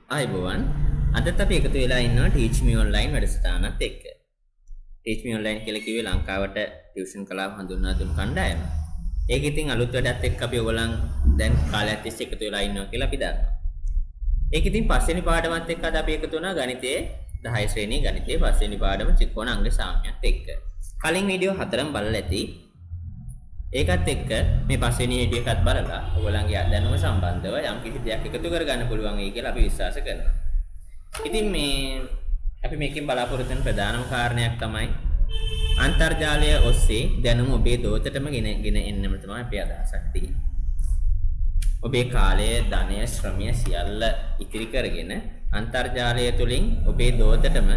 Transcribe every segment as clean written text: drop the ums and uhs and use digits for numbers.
ආයුබෝවන් අදත් අපි එකතු වෙලා ඉන්නවා Teach Me Online වැඩසටහනත් එක්ක. Teach Me Online කියලා කිව්වේ ලංකාවට ටියුෂන් කලාව හඳුන්වා දුන් කණ්ඩායම. ඒක ඉතින් අලුත් වැඩත් එක්ක අපි ඔයගොල්ලන් දැන් කාලයක් තිස්සේ එකතු වෙලා ඉන්නවා කියලා අපි දන්නවා. ඒක ඉතින් පස්වෙනි පාඩමත් එක්ක අද අපි එකතු වුණා ගණිතයේ 10 ශ්‍රේණියේ ගණිතයේ පස්වෙනි පාඩම ත්‍රිකෝණ අංග සාම්‍යයත් එක්ක. කලින් වීඩියෝ 4ම බලලා ඇති. ඒකත් එක්ක මේ පස්වෙනි වීඩියෝ එකත් බලලා ඔයගොල්ලන්ගේ දැනුම සම්බන්ධව යම් කිසි දෙයක් එකතු කරගන්න පුළුවන් වෙයි කියලා අපි විශ්වාස කරනවා. ඉතින් මේ අපි මේකෙන් බලාපොරොත්තු වෙන ප්‍රධානම කාරණයක් තමයි අන්තර්ජාලය ඔස්සේ දැනුම ඔබේ දෝතටම ගෙන එන්නම තමයි අපේ අදහසක් තියෙන්නේ. ඔබේ කාලය, ධනය, ශ්‍රමය සියල්ල ඉතිරි කරගෙන අන්තර්ජාලය තුලින් ඔබේ දෝතටම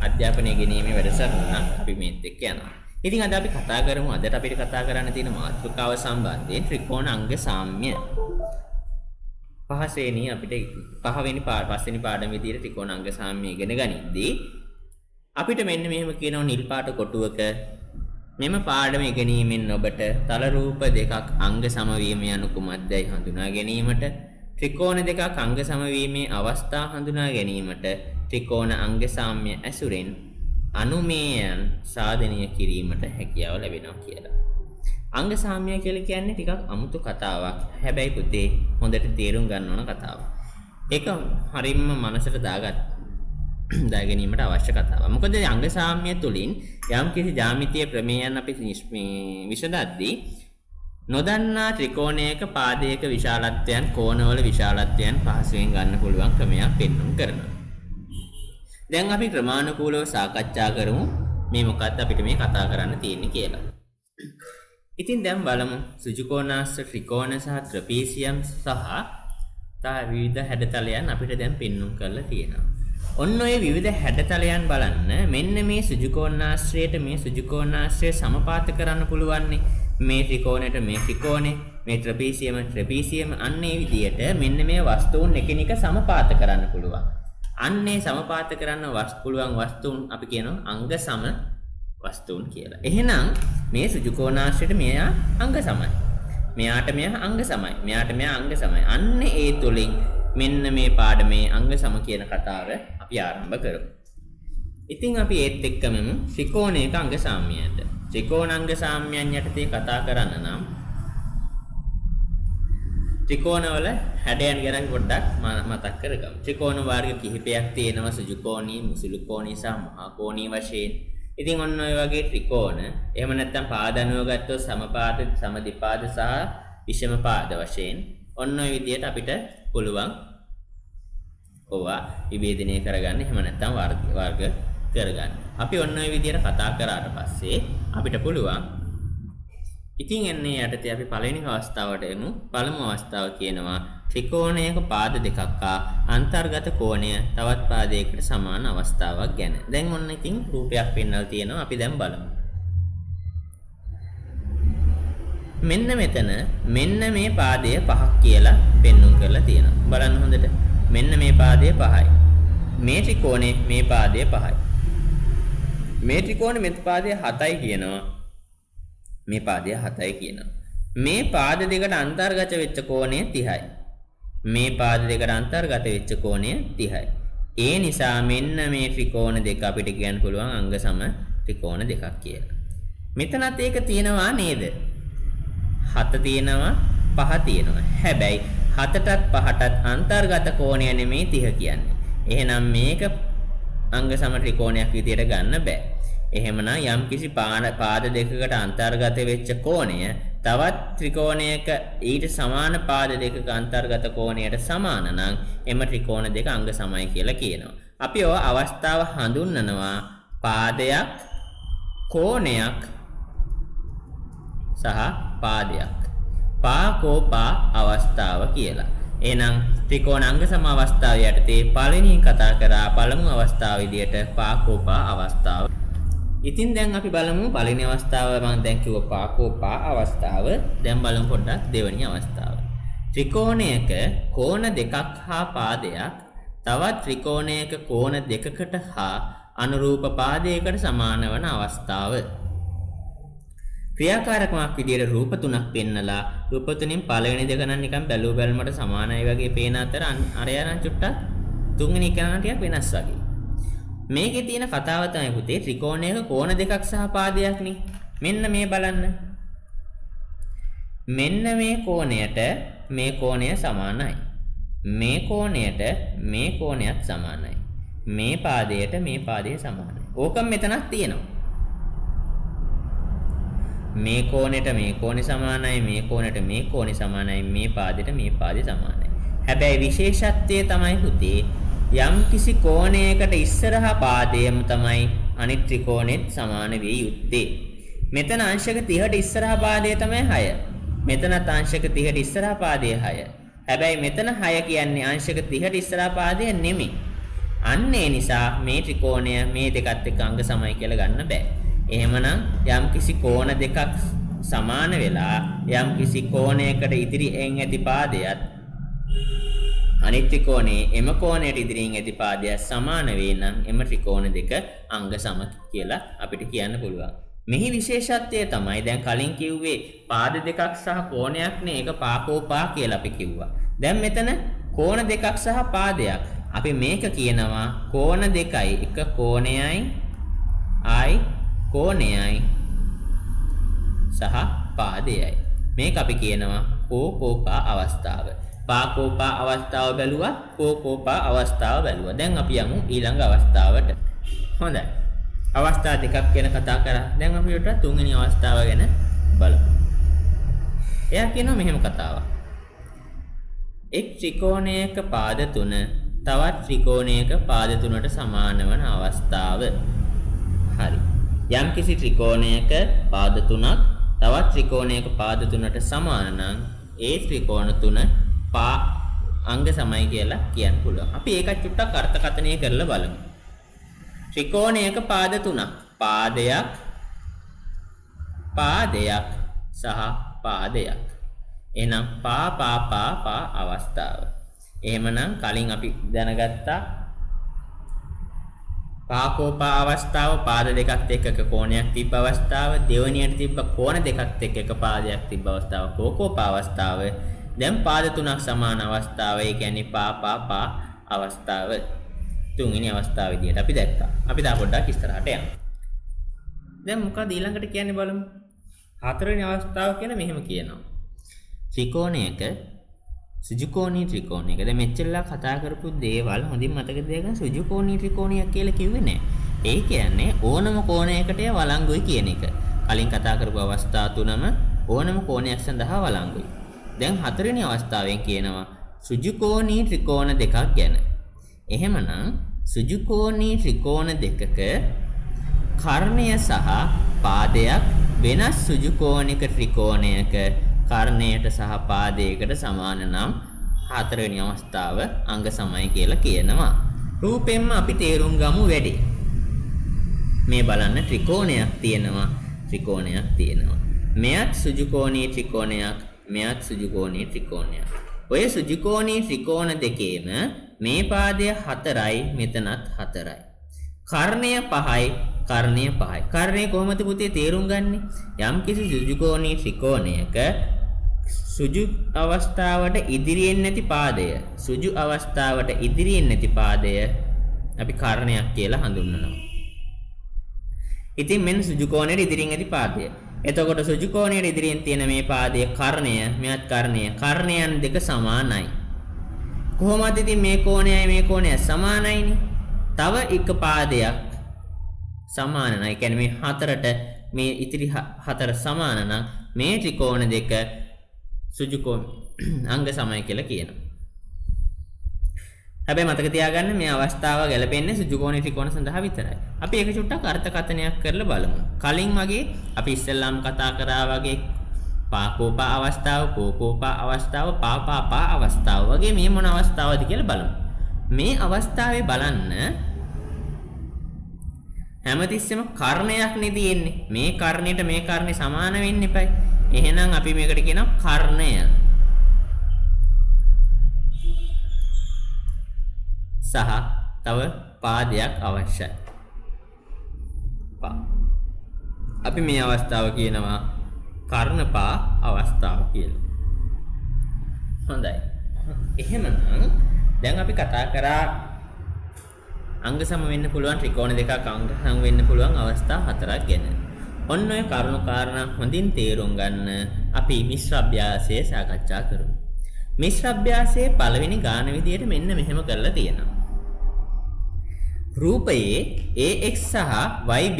අධ්‍යාපනය ගෙනීමේ වැඩසටහනක් අපි මේත් එක්ක යනවා. ඉතින් අද අපි කතා කරමු අදට අපිට කතා කරන්න තියෙන මාතෘකාව සම්බන්ධයෙන් ත්‍රිකෝණ අංග සාම්‍ය. පහසෙනි අපිට පස්වෙනි පාඩම විදිහට ත්‍රිකෝණ අංග සාම්‍ය ඉගෙන ගනිද්දී අපිට මෙන්න මෙහෙම කියනවා නිල් පාට කොටුවක මෙම පාඩම ඉගෙනීමෙන් ඔබට තල රූප දෙකක් අංග සමවීම යනු කුමක්දයි හඳුනා ගැනීමට ත්‍රිකෝණ දෙකක් අංග සමවීමේ අවස්ථා හඳුනා ගැනීමට ත්‍රිකෝණ අංග සාම්‍ය ඇසුරෙන් අනුමේයන් සාධනය කිරීමට හැකියාව ලැබෙනවා කියලා. අංග සාම්‍ය කියලා කියන්නේ ටිකක් අමුතු කතාවක්. හැබැයි පුතේ හොඳට තේරුම් ගන්න ඕන කතාවක්. ඒක හරියම මනසට දාගැනීමට අවශ්‍ය කතාවක්. මොකද අංග සාම්‍ය තුලින් යම් කිසි ජ්‍යාමිතීය ප්‍රමේයයන් අපි විසඳද්දී නොදන්නා ත්‍රිකෝණයක පාදයක විශාලත්වයන් කෝණවල විශාලත්වයන් පහසුවෙන් ගන්න පුළුවන් ක්‍රමයක් පෙන්වන්න කරනවා. දැන් අපි ක්‍රමානුකූලව සාකච්ඡා කරමු මේ මොකක්ද අපිට මේ කතා කරන්න තියෙන්නේ කියලා. ඉතින් දැන් බලමු සුජුකෝණාශ්‍ර ත්‍රිකෝණ සහ ත්‍රපීසියම් සහ විවිධ හැඩතලයන් අපිට දැන් පෙන්වන්න කරලා තියෙනවා. ඔන්න ඔය විවිධ හැඩතලයන් බලන්න මෙන්න මේ සුජුකෝණාශ්‍රයට මේ සුජුකෝණාශ්‍රය සමපාත කරන්න පුළුවන් මේ ත්‍රිකෝණයට මේ ත්‍රිකෝණේ මේ ත්‍රපීසියම අන්න ඒ විදිහට මෙන්න මේ වස්තුන් එකිනෙක සමපාත කරන්න පුළුවන්. අන්නේ සමපාත කරන්න පුළුවන් වස්තුන් අපි කියනවා අංග සම වස්තුන් කියලා. එහෙනම් මේ සුජුකෝණාශ්‍රයට මෙයා අංග සමයි. මෙයාට මෙයා අංග සමයි. මෙයාට මෙයා අංග සමයි. අන්න ඒ තුලින් මෙන්න මේ පාඩමේ අංග සම කියන කතාව අපි ආරම්භ කරමු. ඉතින් අපි ඒත් එක්කම ත්‍රිකෝණයක අංග සාම්‍යයට. ත්‍රිකෝණ අංග සාම්‍යයන් යටතේ කතා කරන්න නම් ත්‍රිකෝණවල හැඩයන් ගැන පොඩ්ඩක් මතක් කරගමු. ත්‍රිකෝණ වර්ග කිහිපයක් තියෙනවා සුජුකෝණී, මුසුලුකෝණී සහ මහාකෝණී වශයෙන්. ඉතින් ඔන්න ඔය වගේ ත්‍රිකෝණ එහෙම නැත්නම් පාද අනුව ගත්තොත් සමපාද, සමදිපාද සහ විෂම පාද වශයෙන් ඔන්න ඔය විදිහට අපිට පුළුවන් ඕවා විභේදනය කරගන්න. එහෙම නැත්නම් වර්ග කරගන්න. අපි ඔන්න ඔය විදිහට කතා කරාට පස්සේ අපිට පුළුවන් ඉතින් එන්නේ යටතේ අපි පළවෙනි අවස්ථාවට එමු. පළමු අවස්ථාව කියනවා ත්‍රිකෝණයක පාද දෙකක් හා අන්තර්ගත කෝණය තවත් පාදයකට සමාන අවස්ථාවක් ගැන. දැන් ඔන්න ඉතින් රූපයක් පෙන්වලා තියෙනවා. අපි දැන් බලමු. මෙන්න මෙතන මෙන්න මේ පාදය පහක් කියලා පෙන්වුම් කරලා තියෙනවා. බලන්න හොඳට. මෙන්න මේ පාදය පහයි. මේ ත්‍රිකෝණේ මේ පාදය පහයි. මේ ත්‍රිකෝණේ මෙත් පාදය 7යි කියනවා. මේ පාදය 7යි කියනවා. මේ පාද දෙකට අන්තර්ගත වෙච්ච කෝණය 30යි. මේ පාද දෙකට අන්තර්ගත වෙච්ච කෝණය 30යි. ඒ නිසා මෙන්න මේ ත්‍රිකෝණ දෙක අපිට කියන්න පුළුවන් අංග සම ත්‍රිකෝණ දෙකක් කියලා. මෙතනත් ඒක තියෙනවා නේද? 7 තියෙනවා 5 තියෙනවා. හැබැයි 7ටත් 5ටත් අන්තර්ගත කෝණය නෙමෙයි 30 කියන්නේ. එහෙනම් මේක අංග සම ත්‍රිකෝණයක් විදියට ගන්න බෑ. එහෙමනම් යම් කිසි පාද දෙකකට අන්තර්ගත වෙච්ච කෝණය තවත් ත්‍රිකෝණයක ඊට සමාන පාද දෙකක අන්තර්ගත කෝණයට සමාන නම් එම ත්‍රිකෝණ දෙක අංග සමයි කියලා කියනවා. අපි ඔය අවස්ථාව හඳුන්වනවා පාදයක්, කෝණයක් සහ පාදයක්. පාකෝපා අවස්ථාව කියලා. එහෙනම් ත්‍රිකෝණ අංග සම අවස්ථාව යටතේ පළවෙනි කතා කරා පළමු අවස්ථාව විදියට පාකෝපා අවස්ථාව. ඉතින් දැන් අපි බලමු පළවෙනි අවස්ථාව මම දැන් කිව්වා පාකෝපා අවස්ථාව. දැන් බලමු පොඩ්ඩක් දෙවෙනි අවස්ථාව. ත්‍රිකෝණයක කෝණ දෙකක් හා පාදයක් තවත් ත්‍රිකෝණයක කෝණ දෙකකට හා අනුරූප පාදයකට සමාන වන අවස්ථාව. ක්‍රියාකාරකමක් විදියට රූප තුනක් පෙන්නලා රූප තුنين පළවෙනි දෙක නම් නිකන් බැලුව බැලමට සමානයි වගේ පේන අතර අරයන් චුට්ටක් තුන්වෙනි එක නම් ටිකක් වෙනස් වගේ. මේකේ තියෙන කතාව තමයි පුතේ ත්‍රිකෝණයක කෝණ දෙකක් සහ පාදයක් නේ. මෙන්න මේ බලන්න. මෙන්න මේ කෝණයට මේ කෝණය සමානයි. මේ කෝණයට මේ කෝණයත් සමානයි. මේ පාදයට මේ පාදය සමානයි. ඕකම මෙතනක් තියෙනවා. මේ කෝණයට මේ කෝණය සමානයි, මේ කෝණයට මේ කෝණය සමානයි, මේ පාදයට මේ පාදය සමානයි. හැබැයි විශේෂත්වය තමයි පුතේ යම් කිසි කෝණයකට ඉස්සරහා පාදයම තමයි අනිත් ත්‍රිකෝණෙත් සමාන විය යුත්තේ. මෙතන අංශක 30ට ඉස්සරහා පාදය තමයි 6. මෙතනත් අංශක 30ට ඉස්සරහා පාදය 6. හැබැයි මෙතන 6 කියන්නේ අංශක 30ට ඉස්සරහා පාදය නෙමෙයි. අන්න ඒ නිසා මේ ත්‍රිකෝණය මේ දෙකත් එක්ක අංග සමයි කියලා ගන්න බෑ. එහෙමනම් යම් කිසි කෝණ දෙකක් සමාන වෙලා යම් කිසි කෝණයකට ඉදිරියෙන් ඇති පාදයක් අනිත් ත්‍රිකෝණයේ එම කෝණයට ඉදිරියෙන් ඇති පාදයක් සමාන වේ නම් එම ත්‍රිකෝණ දෙක අංග සම කියලා අපිට කියන්න පුළුවන්. මෙහි විශේෂත්වය තමයි දැන් කලින් කිව්වේ පාද දෙකක් සහ කෝණයක් නේ ඒක පාකෝපා කියලා අපි කිව්වා. දැන් මෙතන කෝණ දෙකක් සහ පාදයක්. අපි මේක කියනවා කෝණ දෙකයි එක කෝණයයි ආයි කෝණයයි සහ පාදයයි. මේක අපි කියනවා කෝකෝපා අවස්ථාව. පාකෝපා අවස්ථාව බැලුවා කෝකෝපා අවස්ථාව බැලුවා. දැන් අපි යමු ඊළඟ අවස්ථාවට. හොඳයි. අවස්ථා දෙකක් ගැන කතා කරා. දැන් අපි උඩට තුන්වෙනි අවස්ථාව ගැන බලමු. එයා කියනවා මෙහෙම කතාවක්. එක් ත්‍රිකෝණයක පාද තුන තවත් ත්‍රිකෝණයක පාද තුනට සමාන වන අවස්ථාව. හරි. යම් කිසි ත්‍රිකෝණයක පාද තුනක් තවත් ත්‍රිකෝණයක පාද තුනට සමාන නම් ඒ ත්‍රිකෝණ තුන අංග සමයි කියලා කියන්න පුළුවන්. අපි ඒක චුට්ටක් අර්ථකථනය කරලා බලමු. ත්‍රිකෝණයක පාද තුනක් පාදයක් සහ පාදයක්. එහෙනම් පා අවස්ථාව. එහෙමනම් කලින් අපි දැනගත්තා පාකෝපා අවස්ථාව පාද දෙකක් එක්ක එක කෝණයක් තිබ්බ අවස්ථාව, දෙවෙනියට තිබ්බ කෝණ දෙකක් එක්ක එක පාදයක් තිබ්බ අවස්ථාව කෝකෝපා අවස්ථාව. දැන් පාද තුනක් සමාන අවස්ථාව. ඒ කියන්නේ පා අවස්ථාව. තුන්වෙනි අවස්ථාව විදියට අපි දැක්කා. අපි තා පොඩ්ඩක් ඉස්සරහට යමු. දැන් මොකද ඊළඟට කියන්නේ බලමු. හතරවෙනි අවස්ථාව කියන මෙහෙම කියනවා. ත්‍රිකෝණයක සුජුකෝණී ත්‍රිකෝණයක. දැන් මෙච්චරලා කතා කරපු දේවල් හොඳින් මතක තියාගන්න. සුජුකෝණී ත්‍රිකෝණයක් කියලා කිව්වේ නෑ. ඒ කියන්නේ ඕනම කෝණයකට වළංගුයි කියන එක. කලින් කතා කරපු අවස්ථා තුනම ඕනම කෝණයක් සඳහා වළංගුයි. දැන් හතරවෙනි අවස්ථාවෙන් කියනවා සුජුකෝණී ත්‍රිකෝණ දෙකක් ගැන. එහෙමනම් සුජුකෝණී ත්‍රිකෝණ දෙකක කර්ණය සහ පාදයක් වෙනස් සුජුකෝණික ත්‍රිකෝණයක කර්ණයට සහ පාදයකට සමාන නම් හතරවෙනි අවස්ථාව අංග සමයි කියලා කියනවා. රූපෙන්ම අපි තේරුම් ගමු වැඩි. මේ බලන්න ත්‍රිකෝණයක් තියෙනවා. මෙයත් සුජුකෝණී ත්‍රිකෝණයක්, මෙයත් සුජුකෝණී ත්‍රිකෝණයක්. ඔය සුජුකෝණී ත්‍රිකෝණ දෙකේම මේ පාදය 4යි මෙතනත් 4යි. කර්ණය 5යි. කර්ණය කොහොමද පුතේ තේරුම් ගන්නෙ? යම් කිසි සුජුකෝණී ත්‍රිකෝණයක සුජු අවස්ථාවට ඉදිරියෙන් නැති පාදය අපි කර්ණයක් කියලා හඳුන්වනවා. ඉතින් මෙන්න සුජුකෝණයට ඉදිරියෙන් ඇති පාදය. එතකොට සුජුකෝණයට ඉදිරියෙන් තියෙන මේ පාදයේ කර්ණය, මෙයත් කර්ණයන් දෙක සමානයි. කොහොමද ඉතින් මේ කෝණයයි සමානයිනේ. තව එක පාදයක් සමාන නැහැ. ඒ කියන්නේ මේ හතරට මේ ඉතිරි හතර සමාන නම් මේ ත්‍රිකෝණ දෙක සුජුකෝණ අංග සමයි කියලා කියනවා. හැබැයි මතක තියාගන්න මේ අවස්ථාව ගැලපෙන්නේ සුජුකෝණී ත්‍රිකෝණ සඳහා විතරයි. අපි ඒක චුට්ටක් අර්ථකථනයක් කරලා බලමු. කලින් වගේ අපි ඉස්සෙල්ලාම කතා කරා වගේ පාකෝපා අවස්ථාව, කෝකෝපා අවස්ථාව, පාපාපා අවස්ථාව වගේ මේ මොන අවස්ථාවද කියලා බලමු. මේ අවස්ථාවේ බලන්න හැමතිස්සෙම කර්ණයක් නේ තියෙන්නේ. මේ කර්ණයට මේ කර්ණේ සමාන වෙන්න එපයි. එහෙනම් අපි මේකට කියනවා කර්ණය. සහ තව පාදයක් අවශ්‍යයි. අපි මේ අවස්ථාව කියනවා කර්ණපා අවස්ථාව කියලා. හොඳයි. එහෙමනම් දැන් අපි කතා කරා අංග සම වෙන්න පුළුවන් ත්‍රිකෝණ දෙකක් අංග සම වෙන්න පුළුවන් අවස්ථා 4ක් ගැන. ඔන්න ඔය කරුණු කාරණා හොඳින් තේරුම් ගන්න අපි මිශ්‍ර අභ්‍යාසය සාකච්ඡා කරමු. මිශ්‍ර අභ්‍යාසයේ පළවෙනි ගාන විදියට මෙන්න මෙහෙම කරලා තියෙනවා. රූපයේ AX සහ YB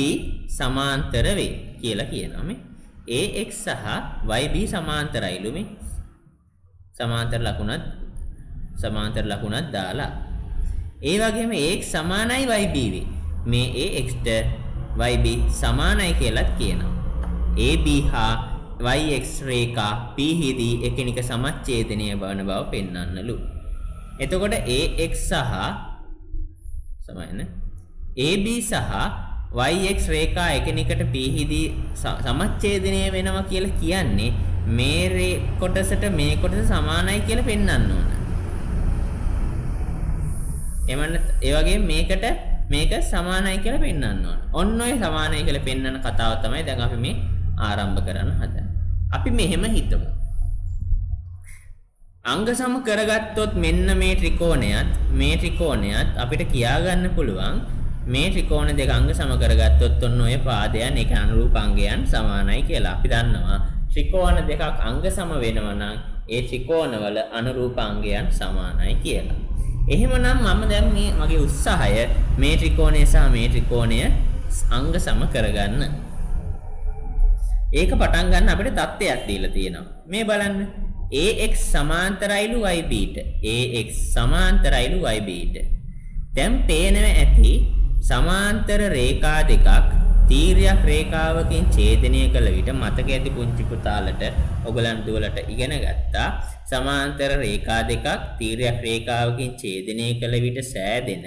සමාන්තර වේ කියලා කියනවා මේ. AX සහ YB සමාන්තරයිලු මේ. සමාන්තර ලකුණක් දාලා. ඒ වගේම AX සමානයි YB වේ. මේ AXට YB සමානයි කියලාත් කියනවා. AB හා YX රේඛා P-හිදී එකිනෙක සමච්ඡේදනය වන බව පෙන්වන්නලු. එතකොට AX සහ සමාන AB සහ YX රේඛා එකිනෙකට P-හිදී සමච්ඡේදනය වෙනවා කියලා කියන්නේ මේ කොටසට මේ කොටස සමානයි කියලා පෙන්වන්න ඕන. ඒ වගේම මේකට මේක සමානයි කියලා පෙන්වන්න ඕන. ඔන්න ඔය සමානයි කියලා පෙන්වන කතාව තමයි දැන් අපි මේ ආරම්භ කරන්න හදන්නේ. අපි මෙහෙම හිතමු. අංග සම කරගත්තොත් මෙන්න මේ ත්‍රිකෝණයත් අපිට කියා ගන්න පුළුවන් මේ ත්‍රිකෝණ දෙක අංග සම කරගත්තොත් ඔන්න ඔය පාදයන් ඒක අනුරූප අංගයන් සමානයි කියලා. අපි දන්නවා ත්‍රිකෝණ දෙකක් අංග සම වෙනවා නම් ඒ ත්‍රිකෝණවල අනුරූප අංගයන් සමානයි කියලා. එහෙමනම් මම දැන් මේ මගේ උත්සාහය මේ ත්‍රිකෝණය සහ මේ ත්‍රිකෝණය අංග සම කරගන්න. ඒක පටන් ගන්න අපිට தත්ත්වයක් දීලා තියෙනවා. මේ බලන්න. AX සමාන්තරයිලු YB ට. AX සමාන්තරයිලු YB ට. දැන් පේනව ඇති සමාන්තර රේඛා දෙකක් තීර්යක් රේඛාවකින් ඡේදනය කළ විට මතක ඇති පුංචි පුතාලට ඔයගලන් දුවලට ඉගෙන ගත්තා. සමාන්තර රේඛා දෙකක් තීර්යක් රේඛාවකින් ඡේදනය කළ විට සෑදෙන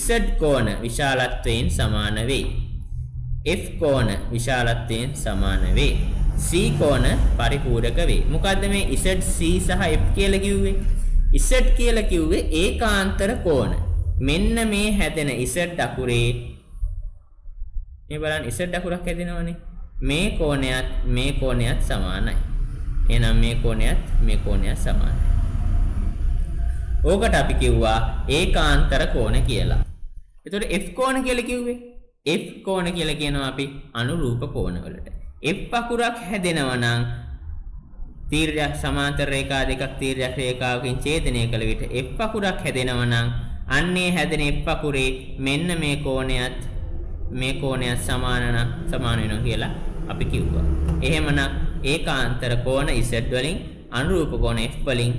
Z කෝණ විශාලත්වයෙන් සමාන වේ. F කෝණ විශාලත්වයෙන් සමාන වේ. C කෝණ පරිපූරක වේ. මොකද්ද මේ Z C සහ F කියලා කිව්වේ? Z කියලා කිව්වේ ඒකාන්තර කෝණ. මෙන්න මේ හැදෙන Z අකුරේ මේ බලන්න Z අකුරක් හැදෙනවනේ. මේ කෝණයත් සමානයි. එහෙනම් මේ කෝණයත් සමානයි. ඕකට අපි කිව්වා ඒකාන්තර කෝණ කියලා. එතකොට F කෝණ කියලා කිව්වේ F කෝණ කියලා කියනවා අපි අනුරූප කෝණවලට. F අකුරක් හැදෙනවා නම් තීර්යයක් සමාන්තර රේඛා දෙකක් තීර්යයක් රේඛාවකින් ඡේදනය කළ විට F අකුරක් හැදෙනවා නම් අන්නේ හැදෙන F අකුරේ මෙන්න මේ කෝණයත් සමාන වෙනවා කියලා අපි කිව්වා. එහෙමනම් ඒකාන්තර කෝණ Z වලින් අනුරූප කෝණ F වලින්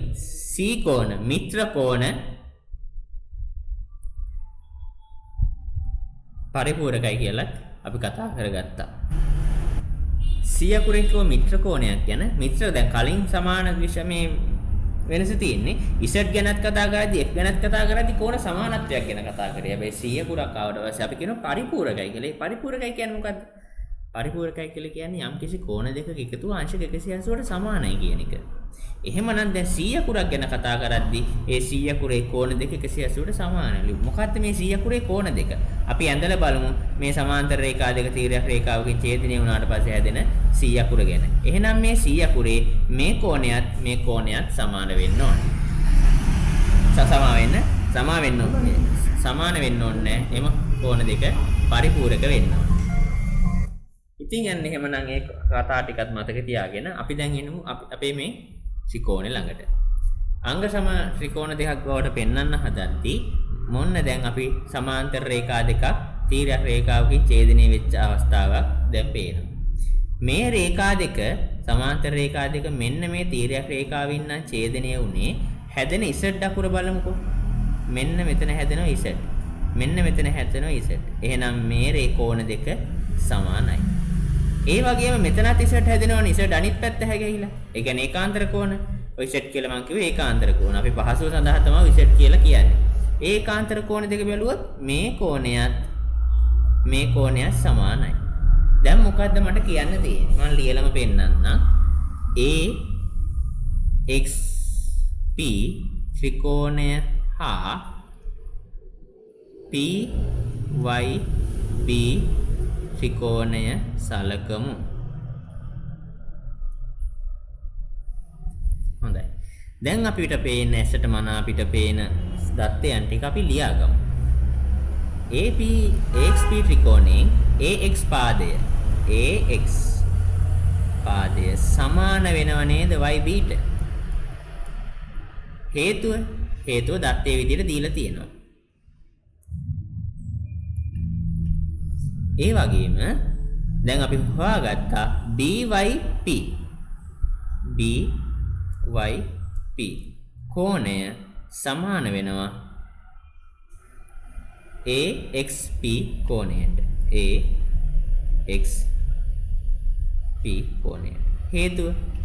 C කෝණ මිත්‍ර කෝණ පරිපූරකයි කියලා අපි කතා කරගත්තා. C අකුරෙන් කිව්ව මිත්‍ර කෝණයක් ගැන මිත්‍ර දැන් කලින් සමාන විෂමේ වෙනස තියෙන්නේ Z ගැනත් කතා කරද්දී F ගැනත් කතා කරද්දී කෝණ සමානත්වයක් ගැන කතා කරේ. හැබැයි C අකුරක් ආවට පස්සේ අපි කියනවා පරිපූරකයි කියලා. ඒ පරිපූරකයි කියන්නේ මොකද්ද? පරිපූරකයි කියලා කියන්නේ යම්කිසි කෝණ දෙකක එකතු අංශ 180ට සමානයි කියන එක. එහෙමනම් දැන් C අකුරක් ගැන කතා කරද්දී ඒ C අකුරේ කෝණ දෙක 180ට සමානයි. මොකද්ද මේ C අකුරේ කෝණ දෙක? අපි ඇඳලා බලමු මේ සමාන්තර රේඛා දෙක තීර්යක් රේඛාවකින් ඡේදනය වුණාට පස්සේ හැදෙන C අකුර ගැන. එහෙනම් මේ C අකුරේ මේ කෝණයත් සමාන වෙන්න ඕනේ. සමාන වෙන්න ඕනේ. එම කෝණ දෙක පරිපූරක වෙන්න ඕනේ. ඉතින් යන්න එහෙමනම් ඒ කතා ටිකත් මතක තියාගෙන අපි දැන් එනමු අපේ මේ ත්‍රිකෝණේ ළඟට. අංග සම ත්‍රිකෝණ දෙකක් බවට පෙන්වන්න හදද්දී මොන්න දැන් අපි සමාන්තර රේඛා දෙකක් තීර්යක් රේඛාවකින් ඡේදනය වෙච්ච අවස්ථාවක් දැන් පේනවා. මේ රේඛා දෙක සමාන්තර රේඛා දෙක මෙන්න මේ තීර්යක් රේඛාවින් නම් ඡේදනය වුණේ හැදෙන Z අකුර බලමුකෝ. මෙන්න මෙතන හැදෙනවා Z. මෙන්න මෙතන හැදෙනවා Z. එහෙනම් මේ කෝණ දෙක සමානයි. ඒ වගේම මෙතනත් Z හැදෙනවනේ. Z අනිත් පැත්ත හැගෙහිලා. ඒ කියන්නේ ඒකාන්තර කෝණ. ඔය Z කියලා මම කිව්වේ ඒකාන්තර කෝණ. අපි පහසුව සඳහා තමයි Z කියලා කියන්නේ. ඒකාන්තර කෝණ දෙක බැලුවොත් මේ කෝණයත් සමානයි. දැන් මොකද්ද මට කියන්න තියෙන්නේ? මම ලියලම පෙන්නන්නම්. AXP ත්‍රිකෝණය හා PYB ත්‍රිකෝණය සලකමු. හොඳයි. දැන් අපිට පේන ඇසට මන අපිට පේන දත්තයන් ටික අපි ලියාගමු. AP AXP ත්‍රිකෝණයෙන් AX පාදය සමාන වෙනව නේද YB ට? හේතුව දත්තේ විදිහට දීලා තියෙනවා. ඒ වගේම දැන් අපි හොයාගත්තා BYP කෝණය සමාන වෙනවා AXP කෝණයට. AXP කෝණයට.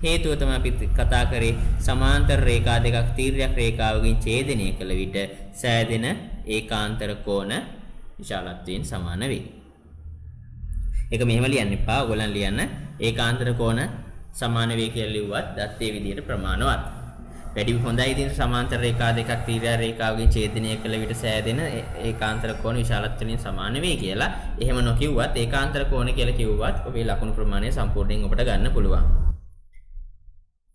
හේතුව තමයි අපි කතා කරේ සමාන්තර රේඛා දෙකක් තීර්යක රේඛාවකින් ඡේදනය කළ විට සෑදෙන ඒකාන්තර කෝණ විශාලත්වයෙන් සමාන වේ. ඒක මෙහෙම ලියන්න එපා. ඔයගොල්ලන් ලියන්න ඒකාන්තර කෝණ සමාන වේ කියලා ලිව්වත් දත්තේ විදියට ප්‍රමාණවත්. වැඩි හොඳයි ඉතින් සමාන්තර රේඛා දෙකක් තීර්යක රේඛාවකින් ඡේදනය කළ විට සෑදෙන ඒකාන්තර කෝණ විශාලත්වයෙන් සමාන වේ කියලා. එහෙම නොකියුවත් ඒකාන්තර කෝණ කියලා කිව්වත් ඔබේ ලකුණු ප්‍රමාණය සම්පූර්ණයෙන් ඔබට ගන්න පුළුවන්.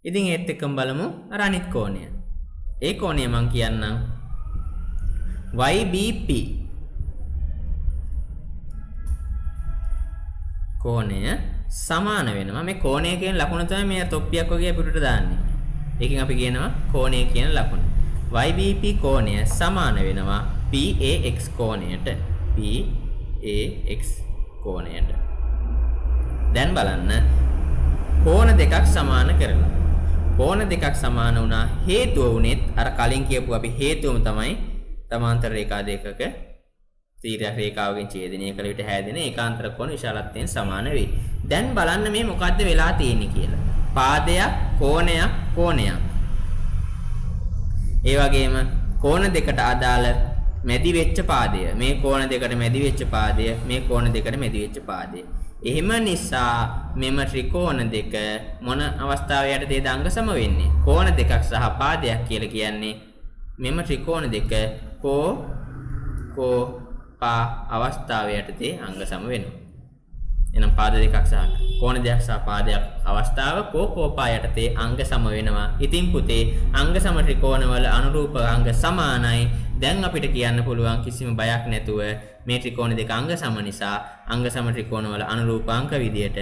ඉතින් ඒත් එක්කම බලමු අර අනිත් කෝණය. ඒ කෝණය මම කියන්නම් YBP කෝණය සමාන වෙනවා. මේ කෝණය කියන ලකුණ තමයි මේ තොප්පියක් වගේ පිටුට දාන්නේ. ඒකෙන් අපි කියනවා කෝණය කියන ලකුණ. YBP කෝණය සමාන වෙනවා PAX කෝණයට. PAX කෝණයට. දැන් බලන්න කෝණ දෙකක් සමාන කරලා. කෝණ දෙකක් සමාන වුණා හේතුව උනේත් අර කලින් කියපු අපි හේතුවම තමයි සමාන්තර රේඛා දෙකක තීර්යක රේඛාවකින් ඡේදනය කළ විට හැදෙන ඒකාන්තර කෝණ විශාලත්වයෙන් සමාන වේ. දැන් බලන්න මේ මොකද්ද වෙලා තියෙන්නේ කියලා. පාදයක් කෝණයක්. ඒ වගේම කෝණ දෙකට අදාළ මැදි වෙච්ච පාදය. මේ කෝණ දෙකට මැදි වෙච්ච පාදය, මේ කෝණ දෙකට මැදි වෙච්ච පාදය. එහෙම නිසා මෙම ත්‍රිකෝණ දෙක මොන අවස්ථාවේ යටතේද අංග සම වෙන්නේ? කෝණ දෙකක් සහ පාදයක් කියලා කියන්නේ මෙම ත්‍රිකෝණ දෙක පා අවස්ථාවේ යටතේ අංග සම වෙනවා. එහෙනම් පාද දෙකක් සහ කෝණ දෙකක් සහ පාදයක් අවස්ථාව පා යටතේ අංග සම වෙනවා. ඉතින් පුතේ අංග සම ත්‍රිකෝණ වල අනුරූප අංග සමානයි. දැන් අපිට කියන්න පුළුවන් කිසිම බයක් නැතුව මේ ත්‍රිකෝණ දෙක අංග සම නිසා අංග සම ත්‍රිකෝණ වල අනුරූප අංක විදියට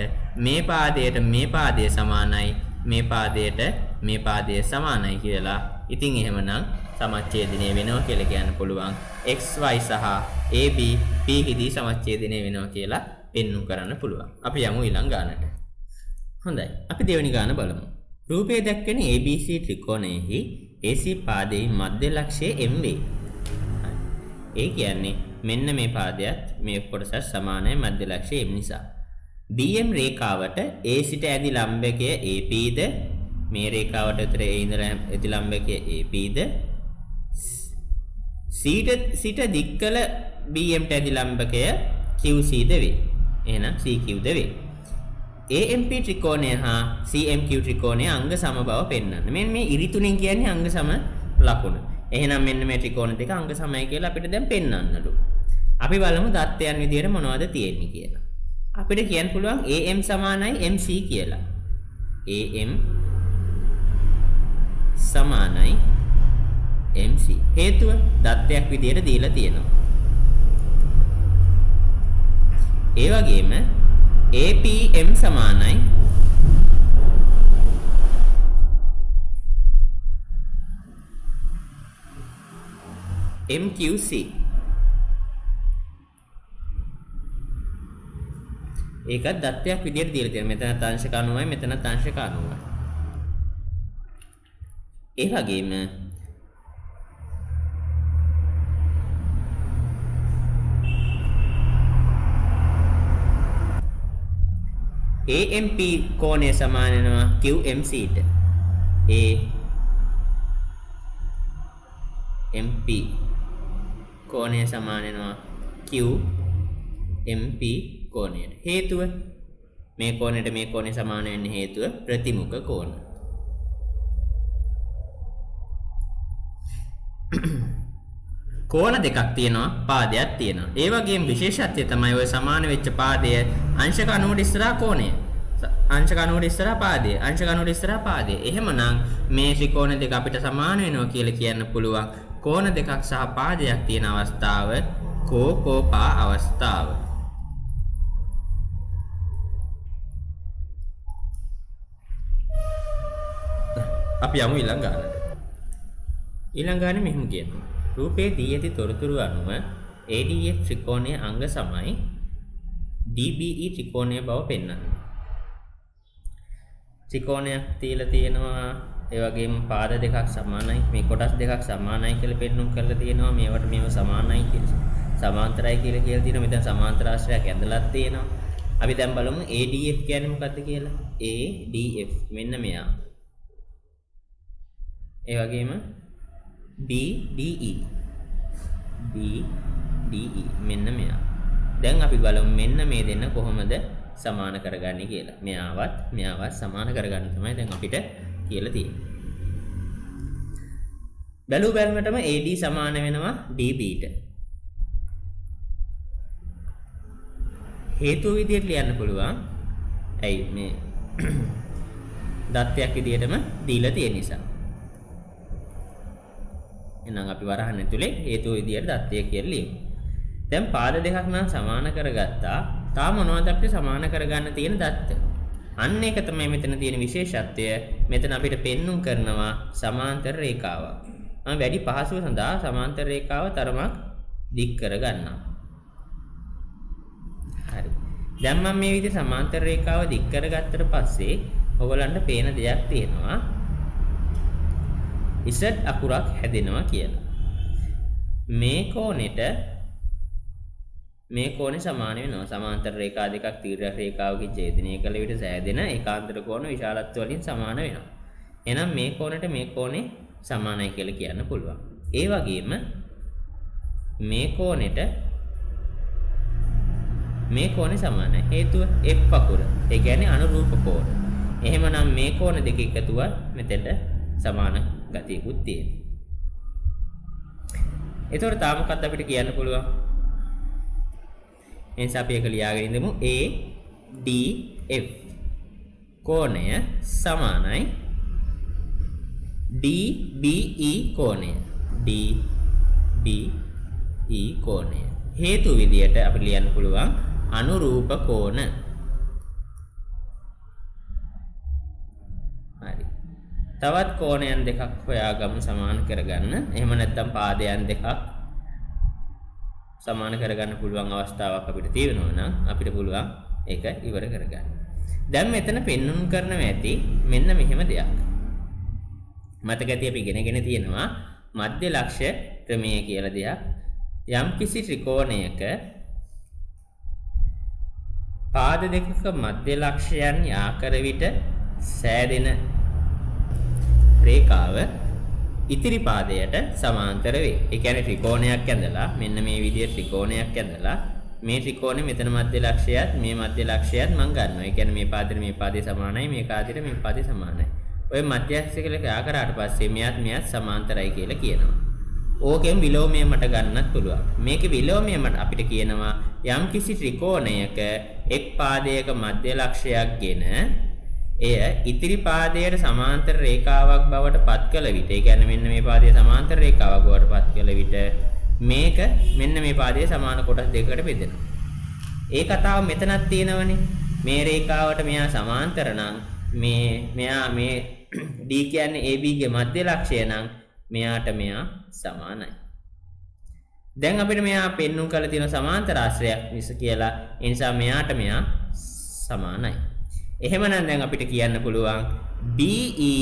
මේ පාදයට මේ පාදය සමානයි, මේ පාදයට මේ පාදය සමානයි කියලා. ඉතින් එහෙමනම් සමච්ඡේදනය වෙනවා කියලා කියන්න පුළුවන්. XY සහ AB P හිදී සමච්ඡේදනය වෙනවා කියලා පෙන්වු කරන්න පුළුවන්. අපි යමු ඊළඟ ගානට. හොඳයි. අපි දෙවෙනි ගාන බලමු. රූපයේ දැක්වෙන ABC ත්‍රිකෝණයෙහි AC පාදයේ මධ්‍ය ලක්ෂය M වේ. ඒ කියන්නේ මෙන්න මේ පාදයට මේ කොටසත් සමානයි මධ්‍ය ලක්ෂය M නිසා. BM රේඛාවට A සිට ඇති ලම්බකය AP ද මේ රේඛාවට උතර A ඉඳලා ඇති ලම්බකය AP ද සිට දික් කළ BM ට ඇති ලම්බකය QC ද වේ. එහෙනම් CQ ද වේ. AMP ත්‍රිකෝණය හා CMQ ත්‍රිකෝණය අංග සම බව පෙන්වන්න. මෙන්න මේ ඉරි තුනෙන් කියන්නේ අංග සම ලකුණ. එහෙනම් මෙන්න මේ ත්‍රිකෝණ දෙක අංග සමයි කියලා අපිට දැන් පෙන්වන්නලු. අපි බලමු දත්තයන් විදියට මොනවද තියෙන්නේ කියලා. අපිට කියන්න පුළුවන් AM සමානයි MC කියලා. AM සමානයි MC. හේතුව දත්තයක් විදියට දීලා තියෙනවා. ඒ වගේම APM සමානයි MQC. ඒකත් දත්තයක් විදියට දීලා තියෙනවා. මෙතන අංශක 90යි, මෙතන අංශක 90යි. ඒ වගේම AMP කෝණය සමාන වෙනවා QMC ට. AMP කෝණය සමාන වෙනවා QMP කෝණයට. හේතුව මේ කෝණයට මේ කෝණය සමාන වෙන්නේ හේතුව ප්‍රතිමුඛ කෝණ. කෝණ දෙකක් තියෙනවා, පාදයක් තියෙනවා. ඒ වගේම විශේෂත්වය තමයි ඔය සමාන වෙච්ච පාදය අංශක 90ට ඉස්සරහා කෝණය. අංශක 90ට ඉස්සරහා පාදය. අංශක 90ට ඉස්සරහා පාදය. එහෙමනම් මේ ත්‍රිකෝණ දෙක අපිට සමාන වෙනවා කියලා කියන්න පුළුවන්. කෝණ දෙකක් සහ පාදයක් තියෙන අවස්ථාව කෝකෝපා අවස්ථාව. අපි යමු ඊළඟ ගානට. ඊළඟ ගානේ මෙහෙම කියනවා. රූපේ දී ඇති තොරතුරු අනුව ADF ත්‍රිකෝණයේ අංග සමයි DBE ත්‍රිකෝණයේ බව පෙන්වන්නේ. ත්‍රිකෝණයක් තියලා තියෙනවා. ඒ වගේම පාද දෙකක් සමානයි. මේ කොටස් දෙකක් සමානයි කියලා පෙන්වුම් කරලා තියෙනවා. මේවට මේව සමානයි කියලා. සමාන්තරයි කියලා තියෙනවා. මෙතන සමාන්තර ආශ්‍රයයක් ඇඳලා තියෙනවා. අපි දැන් බලමු ADF කියන්නේ මොකක්ද කියලා. ADF මෙන්න මෙයා. ඒ වගේම BDE මෙන්න මෙයා. දැන් අපි බලමු මෙන්න මේ දෙන්න කොහොමද සමාන කරගන්නේ කියලා. මෙයාවත් සමාන කරගන්න තමයි දැන් අපිට කියලා තියෙන්නේ. බැලු බැලමටම AD සමාන වෙනවා DB ට. හේතුව විදියට ලියන්න පුළුවන්. ඇයි මේ දත්තයක් විදියටම දීලා තියෙන නිසා. එහෙනම් අපි වරහන් ඇතුලේ හේතුව විදියට දත්තය කියලා ලියමු. දැන් පාද දෙකක් නම් සමාන කරගත්තා. තාම මොනවද අපිට සමාන කරගන්න තියෙන දත්ත? අන්න ඒක තමයි මෙතන තියෙන විශේෂත්වය. මෙතන අපිට පෙන්눔 කරනවා සමාන්තර රේඛාවක්. මම වැඩි පහසුව සඳහා සමාන්තර රේඛාව තරමක් දික් කරගන්නවා. හරි. දැන් මම මේ විදිහට සමාන්තර රේඛාව දික් කරගත්තට පස්සේ ඔයගලන්ට පේන දෙයක් තියෙනවා. Z අකුරක් හැදෙනවා කියලා. මේ කෝණේ සමාන වෙනවා. සමාන්තර රේඛා දෙකක් තීර්ඝ රේඛාවකින් ඡේදනය කළ විට සෑදෙන ඒකාන්තර කෝණ විශාලත්ව වලින් සමාන වෙනවා. එහෙනම් මේ කෝණයට මේ කෝණේ සමානයි කියලා කියන්න පුළුවන්. ඒ වගේම මේ කෝණයට මේ කෝණේ සමානයි. හේතුව F අකුර. ඒ කියන්නේ අනුරූප කෝණ. එහෙමනම් මේ කෝණ දෙක එකතුව මෙතෙන්ට සමාන ගතියකුත් තියෙනවා. ඒතකොට තාම මොකක්ද අපිට කියන්න පුළුවන්? එනිසා අපි එක ලියාගෙන ඉඳමු ADF කෝණය සමානයි DBE කෝණය. DBE කෝණය. හේතු විදියට අපිට ලියන්න පුළුවන් අනුරූප කෝණ. හරි. තවත් කෝණයන් දෙකක් හොයාගමු සමාන කරගන්න. එහෙම නැත්නම් පාදයන් දෙකක් සමාන කරගන්න පුළුවන් අවස්ථාවක් අපිට තියෙනවා නම් අපිට පුළුවන් ඒක ඉවර කරගන්න. දැන් මෙතන පෙන්වුම් කරනවා ඇති මෙන්න මෙහෙම දෙයක්. මතක ඇති අපි ඉගෙනගෙන තියෙනවා මධ්‍ය ලක්ෂ්‍ය ක්‍රමය කියලා දෙයක්. යම් කිසි ත්‍රිකෝණයක පාද දෙකක මධ්‍ය ලක්ෂ්‍යයන් යාකර විට සෑදෙන රේඛාව ඉතිරි පාදයට සමාන්තර වේ. ඒ කියන්නේ ත්‍රිකෝණයක් ඇඳලා මෙන්න මේ විදිහට ත්‍රිකෝණයක් ඇඳලා මේ ත්‍රිකෝණය මෙතන මධ්‍ය ලක්ෂ්‍යයත් මේ මධ්‍ය ලක්ෂ්‍යයත් මම ගන්නවා. ඒ කියන්නේ මේ පාදෙට මේ පාදේ සමානයි මේ පාදෙට මේ පාදේ සමානයි. ඔය මධ්‍යස්ථ කියලා යා කරාට පස්සේ මෙයත් සමාන්තරයි කියලා කියනවා. ඕකෙන් විලෝමය මට ගන්නත් පුළුවන්. මේකේ විලෝමය මට අපිට කියනවා යම් කිසි ත්‍රිකෝණයක එක් පාදයක මධ්‍ය ලක්ෂ්‍යයක්ගෙන එය ඉතිරි පාදයට සමාන්තර රේඛාවක් බවට පත් කළ විට, ඒ කියන්නේ මෙන්න මේ පාදයේ සමාන්තර රේඛාවක් බවට පත් කළ විට මේක මෙන්න මේ පාදයේ සමාන කොටස් දෙකකට බෙදෙනවා. ඒ කතාව මෙතනක් තියෙනවනේ. මේ රේඛාවට මෙයා සමාන්තර නම් මෙයා මේ D කියන්නේ AB ගේ මධ්‍ය ලක්ෂ්‍යය නම් මෙයාට මෙයා සමානයි. දැන් අපිට මෙයා පෙන්눔 කරලා තියෙන සමාන්තර ආශ්‍රයක් මිස කියලා. ඒ නිසා මෙයාට මෙයා සමානයි. එහෙමනම් දැන් අපිට කියන්න පුළුවන් BE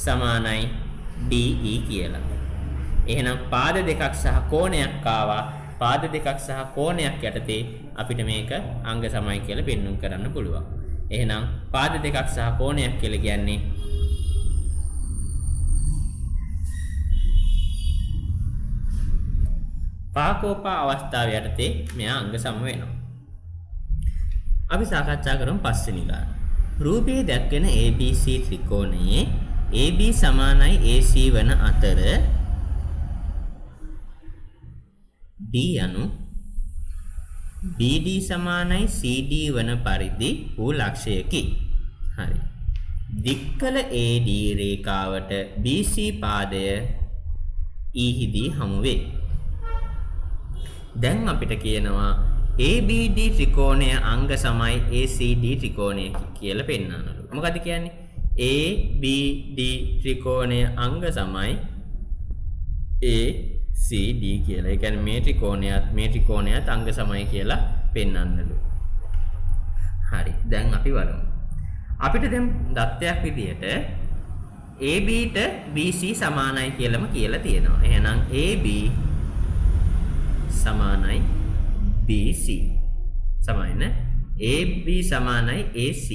සමානයි DE කියලා. එහෙනම් පාද දෙකක් සහ කෝණයක් ආවා. පාද දෙකක් සහ කෝණයක් යටතේ අපිට මේක අංග සමයි කියලා පෙන්눔 කරන්න පුළුවන්. එහෙනම් පාද දෙකක් සහ කෝණයක් කියලා කියන්නේ පාකෝපා අවස්ථාව යටතේ මෙයා අංග සම වෙනවා. අපි සාකච්ඡා කරමු පස්වෙනි ගාන. රූපයේ දැක්වෙන ABC ත්‍රිකෝණයේ AB සමානයි AC වන අතර D යනු BD සමානයි CD වන පරිදි වූ ලක්ෂයකි. හරි. දික්කල AD රේඛාවට BC පාදය E හිදී හමු වේ. දැන් අපිට කියනවා ABD ත්‍රිකෝණය අංග සමයි ACD ත්‍රිකෝණය කියලා පෙන්නනලු. මොකද කියන්නේ? ABD ත්‍රිකෝණය අංග සමයි ACD කියලා. ඒ කියන්නේ මේ ත්‍රිකෝණයත් අංග සමයි කියලා පෙන්නන්නලු. හරි. දැන් අපි බලමු. අපිට දැන් දත්තයක් විදියට AB ට BC සමානයි කියලාම කියලා තියෙනවා. එහෙනම් AB සමානයි BC සමාන AB සමානයි AC.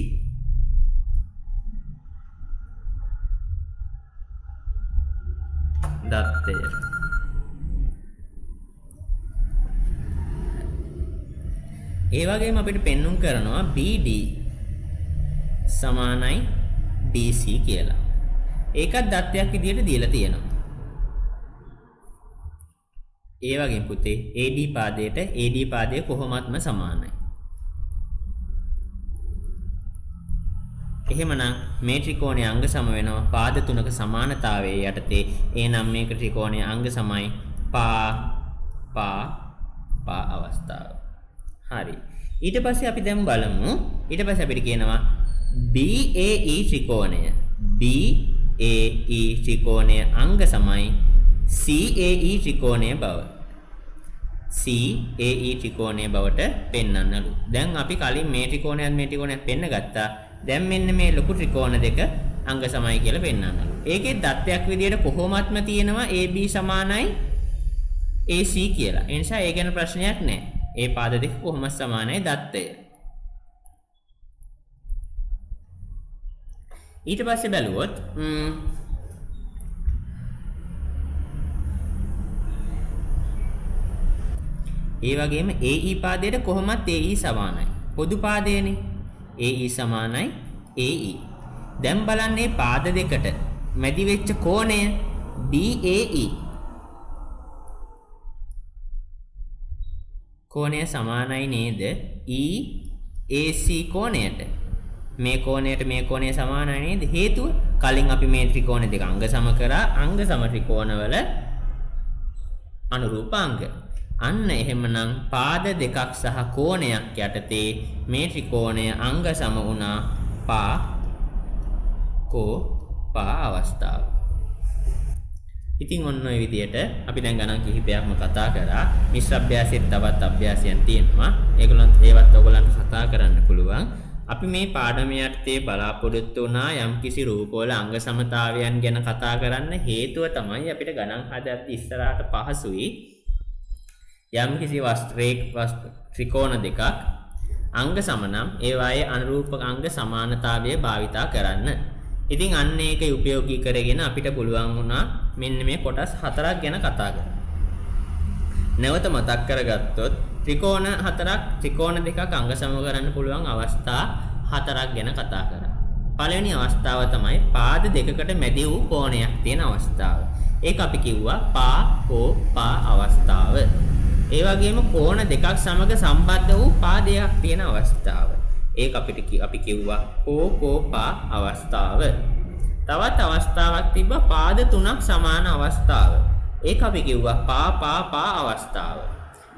දත්තය. ඒ වගේම අපිට පෙන්눔 කරනවා BD සමානයි DC කියලා. ඒකත් දත්තයක් විදියට දීලා තියෙනවා. ඒ වගේම පුතේ AD පාදයට AD පාදය කොහොමත්ම සමානයි. එහෙමනම් මේ ත්‍රිකෝණයේ අංග සම වෙනවා පාද තුනක සමානතාවයේ යටතේ. එහෙනම් මේක ත්‍රිකෝණයේ අංග සමයි පා අවස්ථාව. හරි. ඊට පස්සේ අපි දැන් බලමු. ඊට පස්සේ අපිට කියනවා BAE ත්‍රිකෝණය. BAE ත්‍රිකෝණය අංග සමයි CAE ත්‍රිකෝණය බව. CAE ත්‍රිකෝණය බවට පෙන්වන්නලු. දැන් අපි කලින් මේ ත්‍රිකෝණයත් පෙන්න ගත්තා. දැන් මෙන්න මේ ලොකු ත්‍රිකෝණ දෙක අංග සමයි කියලා පෙන්වන්නලු. ඒකේ දත්තයක් විදියට කොහොමත්ම තියෙනවා AB සමානයි AC කියලා. ඒ නිසා ඒ ගැන ප්‍රශ්නයක් නැහැ. ඒ පාද දෙක කොහොම සමානයි දත්තය. ඊට පස්සේ බැලුවොත් ඒ වගේම AE පාදයට කොහොමත් AE සමානයි. පොදු පාදයනේ. AE සමානයි AE. දැන් බලන්න මේ පාද දෙකට මැදි වෙච්ච කෝණය BAE. කෝණය සමානයි නේද EAC කෝණයට? මේ කෝණය සමානයි නේද? හේතුව කලින් අපි මේ ත්‍රිකෝණ දෙක අංග සම කරා. අංග සම ත්‍රිකෝණවල අනුරූපාංග. අන්න එහෙමනම් පාද දෙකක් සහ කෝණයක් යටතේ මේ ත්‍රිකෝණය අංග සම වුණා පා අවස්ථාව. ඉතින් ඔන්න ඔය විදියට අපි දැන් ගණන් කිහිපයක්ම කතා කරා. මිශ්‍ර අභ්‍යාසයෙන් තවත් අභ්‍යාසයන් තියෙනවා. ඒවත් ඔයගොල්ලන්ට කතා කරන්න පුළුවන්. අපි මේ පාඩමේ යටතේ බලාපොරොත්තු වුණා යම්කිසි රූපවල අංග සමතාවයන් ගැන කතා කරන්න. හේතුව තමයි අපිට ගණන් හදද්දී ඉස්සරහට පහසුයි. යම්කිසි ත්‍රිකෝණ දෙකක් අංග සමනම් ඒවායේ අනුරූප අංග සමානතාවය භාවිතා කරන්න. ඉතින් අන්න ඒක උපයෝගී කරගෙන අපිට පුළුවන් වුණා මෙන්න මේ කොටස් හතරක් ගැන කතා කරන්න. නැවත මතක් කරගත්තොත් ත්‍රිකෝණ දෙකක් අංග සම කරන්න පුළුවන් අවස්ථා හතරක් ගැන කතා කරා. පළවෙනි අවස්ථාව තමයි පාද දෙකකට මැදි වූ කෝණයක් තියෙන අවස්ථාව. ඒක අපි කිව්වා පා අවස්ථාව. ඒ වගේම කෝණ දෙකක් සමග සම්බන්ධ වූ පාදයක් තියෙන අවස්ථාව. ඒක අපි කිව්වා පා අවස්ථාව. තවත් අවස්ථාවක් තිබ්බා පාද තුනක් සමාන අවස්ථාව. ඒක අපි කිව්වා පා අවස්ථාව.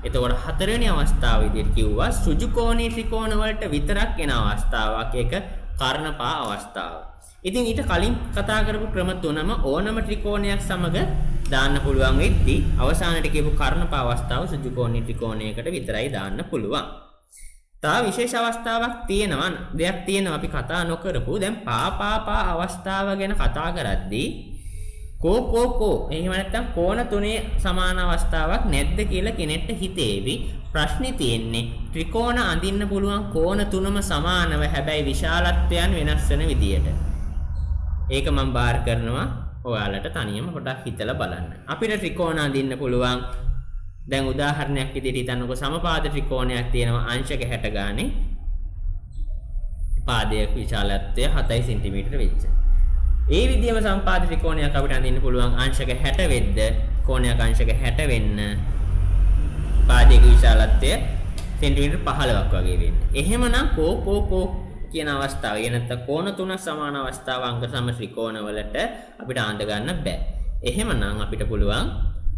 එතකොට හතරවෙනි අවස්ථාව විදිහට කිව්වා සෘජුකෝණී ත්‍රිකෝණ වලට විතරක් එන අවස්ථාවක්. ඒක කර්ණපා අවස්ථාව. ඉතින් ඊට කලින් කතා කරපු ක්‍රම තුනම ඕනම ත්‍රිකෝණයක් සමග දාන්න පුළුවන් වෙද්දී අවසානයේ කියපු කර්ණපා අවස්ථාව සෘජුකෝණී ත්‍රිකෝණයකට විතරයි දාන්න පුළුවන්. තව විශේෂ අවස්ථාවක් තියෙනවා අපි කතා නොකරපු. දැන් පා අවස්ථාව ගැන කතා කරද්දී එහෙම නැත්නම් කෝණ තුනේ සමාන අවස්ථාවක් නැද්ද කියලා කෙනෙක්ට හිතේවි. ප්‍රශ්නේ තියෙන්නේ ත්‍රිකෝණ අඳින්න පුළුවන් කෝණ තුනම සමානව හැබැයි විශාලත්වයන් වෙනස් වෙන විදියට. ඒක මම බාර කරනවා ඔයාලට තනියම පොඩක් හිතලා බලන්න. අපිට ත්‍රිකෝණ අඳින්න පුළුවන්. දැන් උදාහරණයක් විදිහට හිතන්නකෝ සමපාද ත්‍රිකෝණයක් තියෙනවා අංශක 60 ගානේ. පාදයේ විශාලත්වය 7 cm වෙච්ච. ඒ විදිහම සමපාද ත්‍රිකෝණයක් අපිට අඳින්න පුළුවන් අංශක 60 වෙද්ද කෝණයක් අංශක 60 වෙන්න පාදයේ විශාලත්වය සෙන්ටිමීටර් 15ක් වගේ වෙන්න. එහෙමනම් කෝ කියන අවස්ථාව නැත්නම් කෝණ තුනක් සමාන අවස්ථාව අංග සම ත්‍රිකෝණ වලට අපිට අඳ ගන්න බෑ. එහෙමනම් අපිට පුළුවන්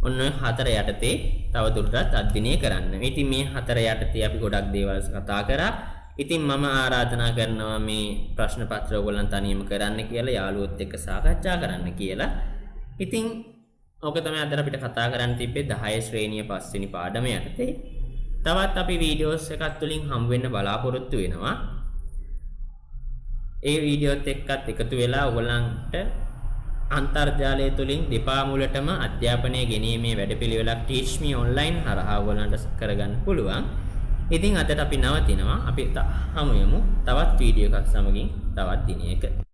ඔන්න ඔය හතර යටතේ තවදුරටත් අධ්‍යයනය කරන්න. ඉතින් මේ හතර යටතේ අපි ගොඩක් දේවල් කතා කරා. ඉතින් මම ආරාධනා කරනවා මේ ප්‍රශ්න පත්‍ර ඔයගොල්ලන් තනියම කරන්න කියලා, යාළුවොත් එක්ක සාකච්ඡා කරන්න කියලා. ඉතින් ඕක තමයි අද අපිට කතා කරන්න තිබ්බේ 10 ශ්‍රේණිය 5 වෙනි පාඩම යටතේ. තවත් අපි වීඩියෝස් එකක් තුලින් හම්බ වෙන්න බලාපොරොත්තු වෙනවා. ඒ වීඩියෝත් එක්කත් එකතු වෙලා ඔයගොල්ලන්ට අන්තර්ජාලය තුලින් දෙපා මුලටම අධ්‍යාපනය ගෙනීමේ වැඩපිළිවෙලක් Teach Me Online හරහා ඔයගොල්ලන්ට කරගන්න පුළුවන්. ඉතින් අදට අපි නවතිනවා. අපි හමු යමු තවත් වීඩියෝ එකක් සමගින් තවත් දිනයක.